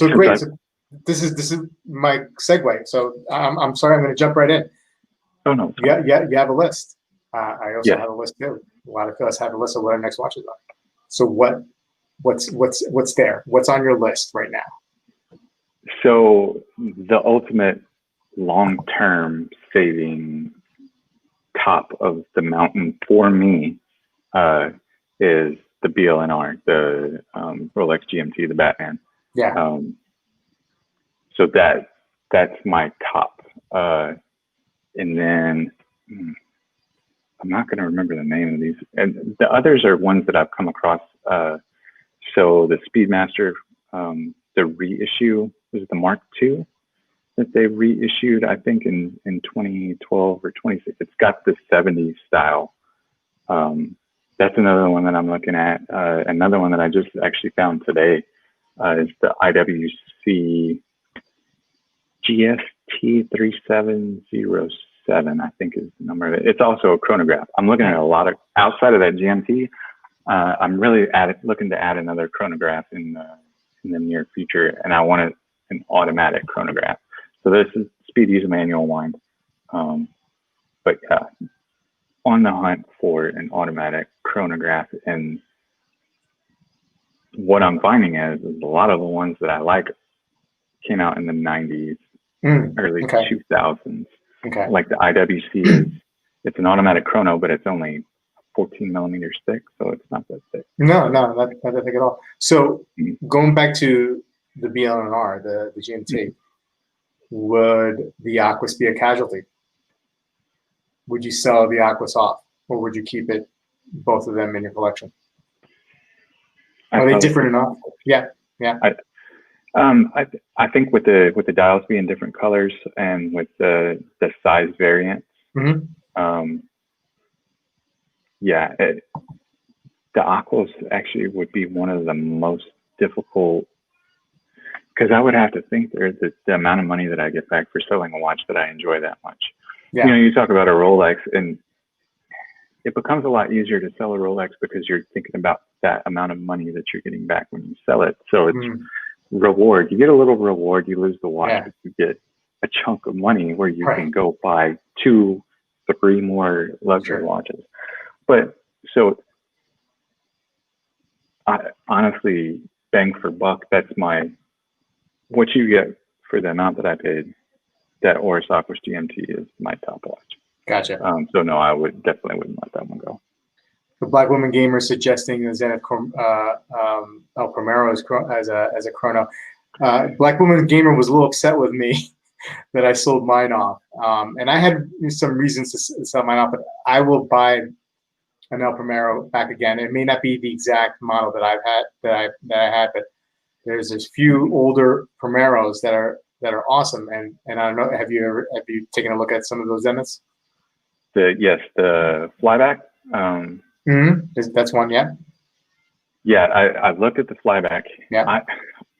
is my segue. So I'm sorry, I'm going to jump right in. Oh no. Yeah, you have a list. I also have a list too. A lot of us have a list of what our next watches are. So what's there? What's on your list right now? So the ultimate long-term saving top of the mountain for me is the BLNR, the Rolex GMT, the Batman. Yeah. So that's my top. And then I'm not going to remember the name of these. And the others are ones that I've come across. So the Speedmaster the reissue. Was it the Mark II that they reissued? I think in 2012 or 26. It's got the 70s style. That's another one that I'm looking at. Another one that I just actually found today is the IWC GST 3707, I think is the number of it. It's also a chronograph. I'm looking at a lot of, outside of that GMT, I'm really looking to add another chronograph in the near future, and I wanted an automatic chronograph. So this is Speed use a manual wind. But yeah, on the hunt for an automatic chronograph. And what I'm finding is a lot of the ones that I like came out in the 90s, early 2000s. Okay. Like the IWC it's an automatic chrono, but it's only 14 millimeters thick, so it's not that thick. No, not that thick at all. So going back to the BL&R, the GMT, would the Aquas be a casualty? Would you sell the Aquas off, or would you keep it, both of them in your collection? Are they different enough? Yeah, yeah. I think with the dials being different colors and with the size variant, yeah, the Aquas actually would be one of the most difficult, because I would have to think there's the amount of money that I get back for selling a watch that I enjoy that much. Yeah. You know, you talk about a Rolex, and it becomes a lot easier to sell a Rolex because you're thinking about that amount of money that you're getting back when you sell it. So it's reward. You get a little reward, you lose the watch, but you get a chunk of money where you can go buy 2, 3 more luxury watches. But so I honestly, bang for buck, that's what you get for the amount that I paid. That Oris Aquas GMT is my top watch. Gotcha. So no, I definitely wouldn't let that one go. The Black Woman Gamer suggesting the Zenith El Primero as a chrono. Black Woman Gamer was a little upset with me that I sold mine off, and I had some reasons to sell mine off. But I will buy an El Primero back again. It may not be the exact model that I had, but there's this few older Primeros that are awesome. And I don't know, have you taken a look at some of those Zeniths? Yes, the flyback. That's one, yeah. Yeah, I looked at the flyback. Yeah.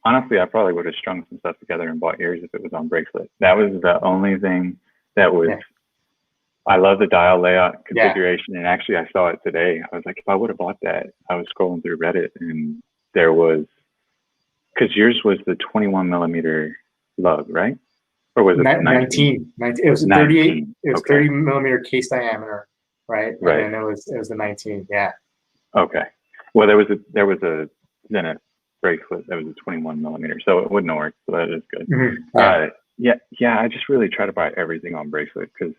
Honestly, I probably would have strung some stuff together and bought ears if it was on bracelet. That was the only thing that was. Yeah. I love the dial layout configuration, and actually, I saw it today. I was like, if I would have bought that, I was scrolling through Reddit, and there was, because yours was the 21 millimeter lug, right? Or was it 19? It was 38. It was 30 millimeter case diameter, right? Right. And then it was the 19. Yeah. Okay. Well, there was a Zenith bracelet that was a 21 millimeter, so it wouldn't have worked. So that is good. Yeah. I just really try to buy everything on bracelet because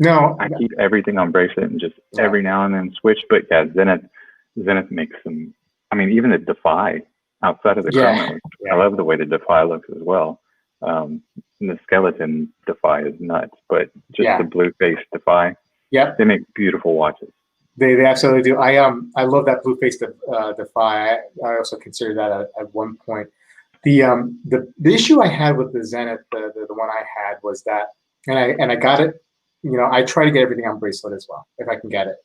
I keep everything on bracelet and just every now and then switch. But yeah, Zenith makes some. I mean, even the Defy outside of the chrono, I love the way the Defy looks as well. And the skeleton Defy is nuts, but just the blue face Defy. Yeah, they make beautiful watches. They absolutely do. I love that blue face Defy. I also consider that at one point. The issue I had with the Zenith, the one I had was that, and I got it. You know, I try to get everything on bracelet as well if I can get it.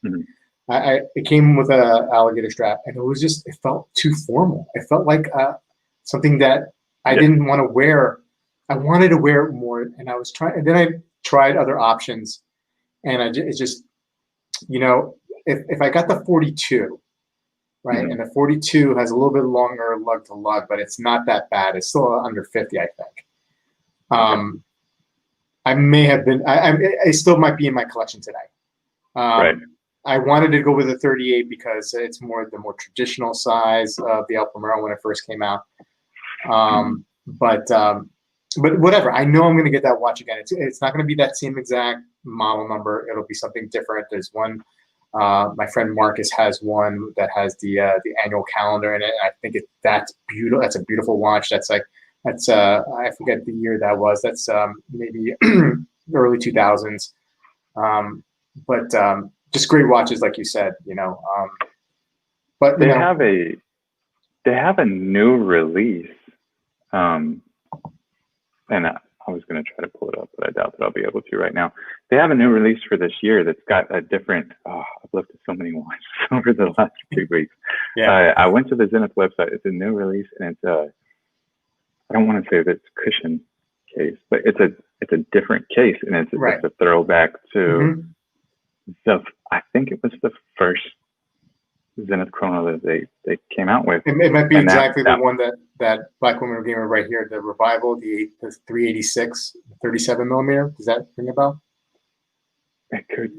It came with a alligator strap, and it felt too formal. It felt like something that I didn't want to wear. I wanted to wear it more, and I was trying. And then I tried other options, and it's just, you know, if I got the 42, right, and the 42 has a little bit longer lug to lug, but it's not that bad. It's still under 50, I think. I may have been. I still might be in my collection today. Right. I wanted to go with a 38 because it's the more traditional size of the El Primero when it first came out. But whatever. I know I'm going to get that watch again. It's not going to be that same exact model number. It'll be something different. There's one. My friend Marcus has one that has the annual calendar in it. I think that's beautiful. That's a beautiful watch. That's I forget the year that was. That's maybe early 2000s. But just great watches, like you said, you know. But they have a new release And I was going to try to pull it up, but I doubt that I'll be able to right now. They have a new release for this year that's got a different, I've looked at so many watches over the last 2 weeks. Yeah. I went to the Zenith website. It's a new release, and it's I don't want to say that it's cushion case, but it's a different case, and it's a throwback to I think it was the first Zenith chrono that they came out with. It might be exactly the one that Black Woman Gamer right here, the Revival, the 386 37 millimeter. Does that ring a bell? It could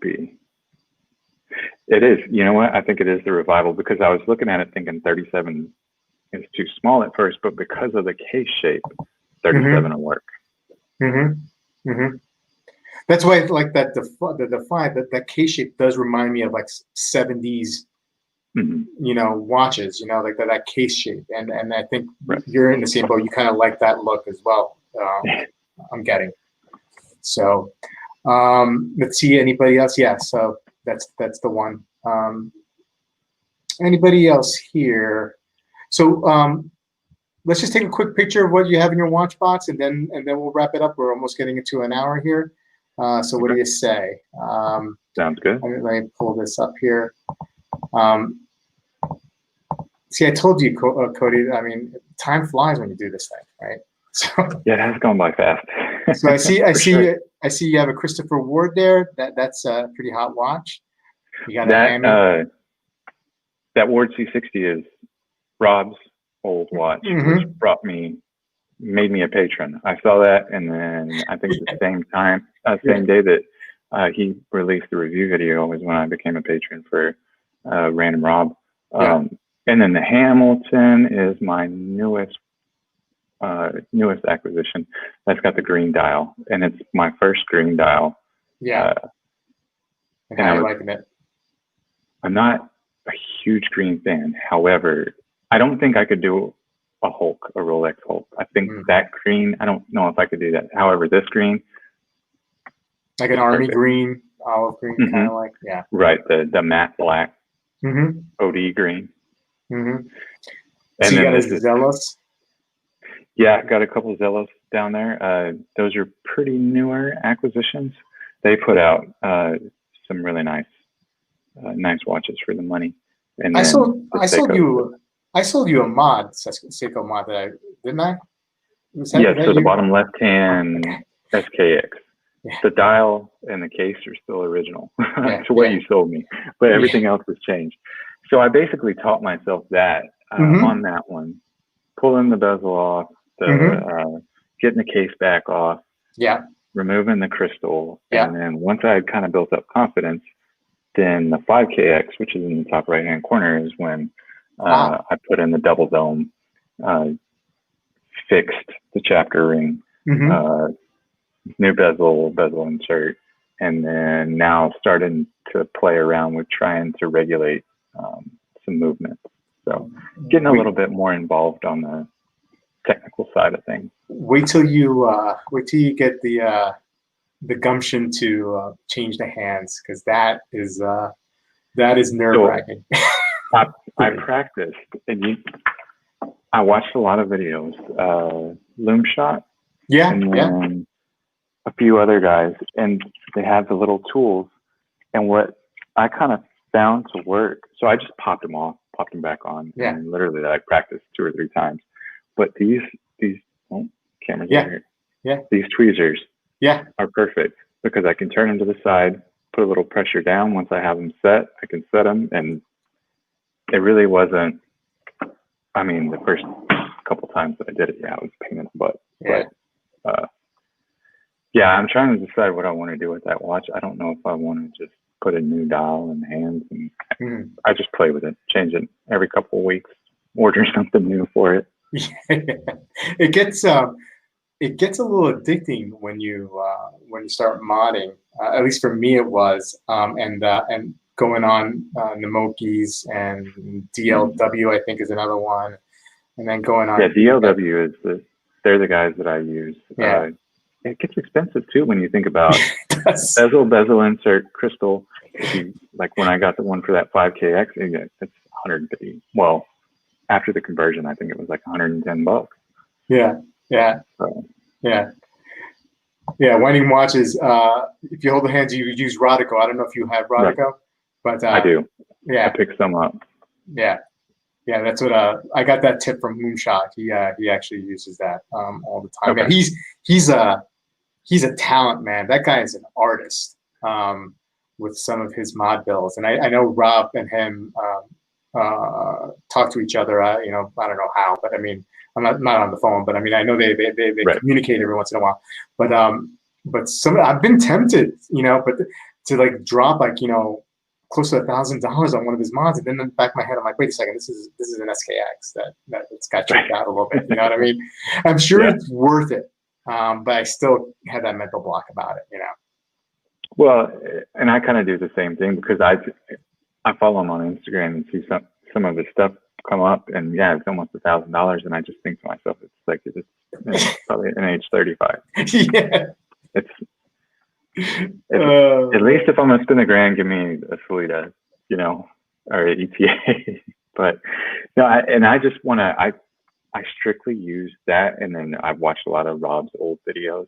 be. It is. You know what? I think it is the Revival, because I was looking at it thinking 37 is too small at first, but because of the case shape, 37 will work. That's why I like that the Defy, that case shape does remind me of like 70s, you know, watches, you know, like that case shape. And I think you're in the same boat. You kind of like that look as well. I'm getting. So let's see, anybody else? Yeah, so that's the one. Anybody else here? So let's just take a quick picture of what you have in your watch box, and then we'll wrap it up. We're almost getting into an hour here. So what do you say? Sounds good. Let me pull this up here. See, I told you, Cody. I mean, time flies when you do this thing, right? So yeah, it has gone by fast. So I see you have a Christopher Ward there. That's a pretty hot watch. You got that that Ward C60 is Rob's old watch, which made me a patron. I saw that, and then I think the same day that he released the review video was when I became a patron for Random Rob. And then the Hamilton is my newest acquisition. That's got the green dial, and it's my first green dial. Yeah. And how are you liking it? I'm not a huge green fan. However, I don't think I could do a Rolex Hulk. I think that green, I don't know if I could do that. However, this green, like an army green, olive green, kind of like, right, the matte black OD green. And so you got a Zealous? Yeah, got a couple of Zealous down there. Those are pretty newer acquisitions. They put out some really nice watches for the money. And I sold you a mod, Seiko mod, didn't I? The bottom left hand SKX. Yeah. The dial and the case are still original. That's what you sold me, but everything else has changed. So I basically taught myself that on that one, pulling the bezel off, getting the case back off, removing the crystal, and then once I had kind of built up confidence, then the 5KX, which is in the top right hand corner, is when I put in the double dome, fixed the chapter ring, new bezel insert, and then now starting to play around with trying to regulate some movement. So getting a little bit more involved on the technical side of things. Wait till you get the gumption to change the hands, because that is nerve-wracking. I practiced, and I watched a lot of videos, Loom Shot, and then a few other guys, and they have the little tools. And what I kind of found to work, so I just popped them off, popped them back on, and literally I practiced 2 or 3 times. But these cameras over here, these tweezers are perfect, because I can turn them to the side, put a little pressure down. Once I have them set, I can set them, and it really wasn't, I mean, the first couple times that I did it, it was a pain in the butt. But I'm trying to decide what I want to do with that watch. I don't know if I want to just put a new dial in the hands, and I just play with it, change it every couple of weeks, order something new for it. It gets a little addicting when you start modding. At least for me, it was, and going on Namokis and DLW, I think, is another one, and then going on. Yeah, DLW is they're the guys that I use. Yeah. It gets expensive too when you think about bezel insert crystal. Like when I got the one for that 5KX, it's 150. Well, after the conversion, I think it was like $110. Yeah, yeah, So, yeah. Yeah, winding watches. If you hold the hands, you use Rodico. I don't know if you have right, Rodico, but I do. I yeah, pick some up. yeah, yeah. That's what I got that tip from Moonshot. He actually uses that all the time. Yeah, Okay. he's a talent, man. That guy is an artist with some of his mod builds, and I know Rob and him talk to each other. You know, I don't know how, but I mean, I'm not on the phone, but I mean, I know they Right. communicate every once in a while. But some I've been tempted, you know, but to like drop like close to $1,000 on one of his mods, and then in the back of my head, I'm like, wait a second, this is an SKX that's got tricked out a little bit. You know what I mean? I'm sure it's worth it, but I still had that mental block about it. You know. Well, and I kind of do the same thing because I follow him on Instagram and see some of his stuff come up, and yeah, it's almost $1,000, and I just think to myself, it's probably an age 35. Yeah. It's at least if I'm gonna spend $1,000, give me a Solita, or an ETA. But no, I just want to. I strictly use that, and then I've watched a lot of Rob's old videos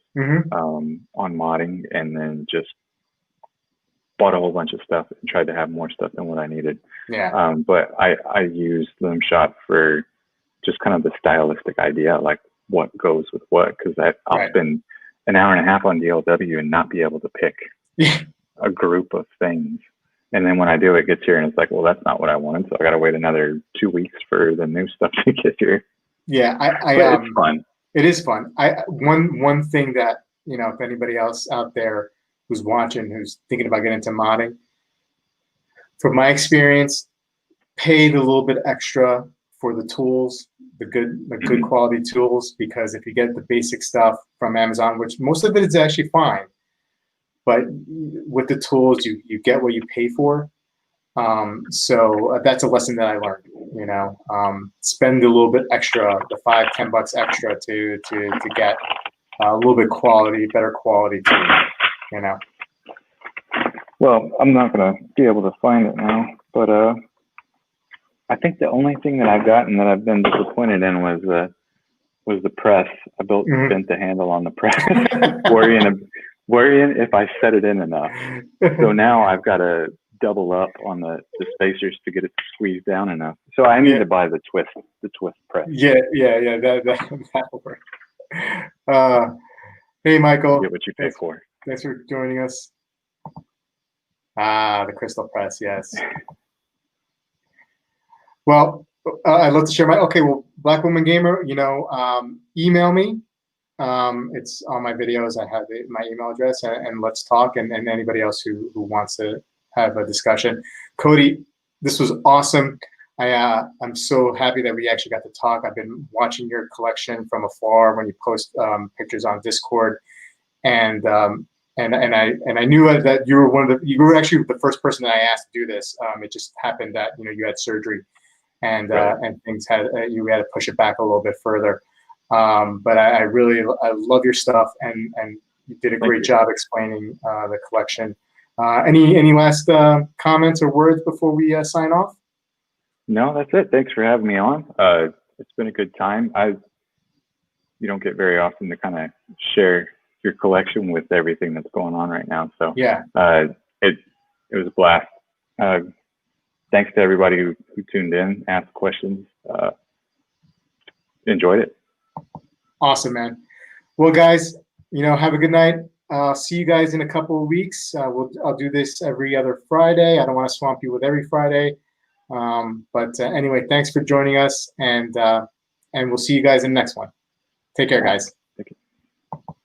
on modding, and then just bought a whole bunch of stuff and tried to have more stuff than what I needed. Yeah. But I use Loomshot for just kind of the stylistic idea, like what goes with what, because I'll spend an hour and a half on DLW and not be able to pick a group of things. And then when I do, it gets here and it's like, well, that's not what I wanted. So I got to wait another 2 weeks for the new stuff to get here. Yeah. It's fun. It is fun. One thing that, if anybody else out there who's watching, who's thinking about getting into modding, from my experience, pay the little bit extra for the tools, the good quality tools, because if you get the basic stuff from Amazon, which most of it is actually fine, but with the tools, you get what you pay for. So that's a lesson that I learned. Spend a little bit extra, the $5-10 extra to get a little bit better quality tool. Well, I'm not gonna be able to find it now, but I think the only thing that I've gotten that I've been disappointed in was the press. I bent the handle on the press, worrying if I set it in enough. So now I've got to double up on the spacers to get it squeezed down enough. So I need to buy the twist press. Yeah. That'll work. Hey, Michael. You get what you pay for. Thanks for joining us. The crystal press, yes. Well, I'd love to share Black Woman Gamer, email me. It's on my videos. I have my email address, and let's talk, and anybody else who wants to have a discussion. Cody, this was awesome. I'm so happy that we actually got to talk. I've been watching your collection from afar when you post pictures on Discord, and I knew that you were actually the first person that I asked to do this. It just happened that you had surgery, and things you had to push it back a little bit further. But I love your stuff, and you did a great job explaining the collection. Any last comments or words before we sign off? No, that's it. Thanks for having me on. It's been a good time. You don't get very often to kind of share your collection with everything that's going on right now. So yeah, it was a blast. Thanks to everybody who tuned in, asked questions. Enjoyed it. Awesome, man. Well, guys, have a good night. See you guys in a couple of weeks. I'll do this every other Friday. I don't want to swamp you with every Friday. But anyway, thanks for joining us, and we'll see you guys in the next one. Take care, guys.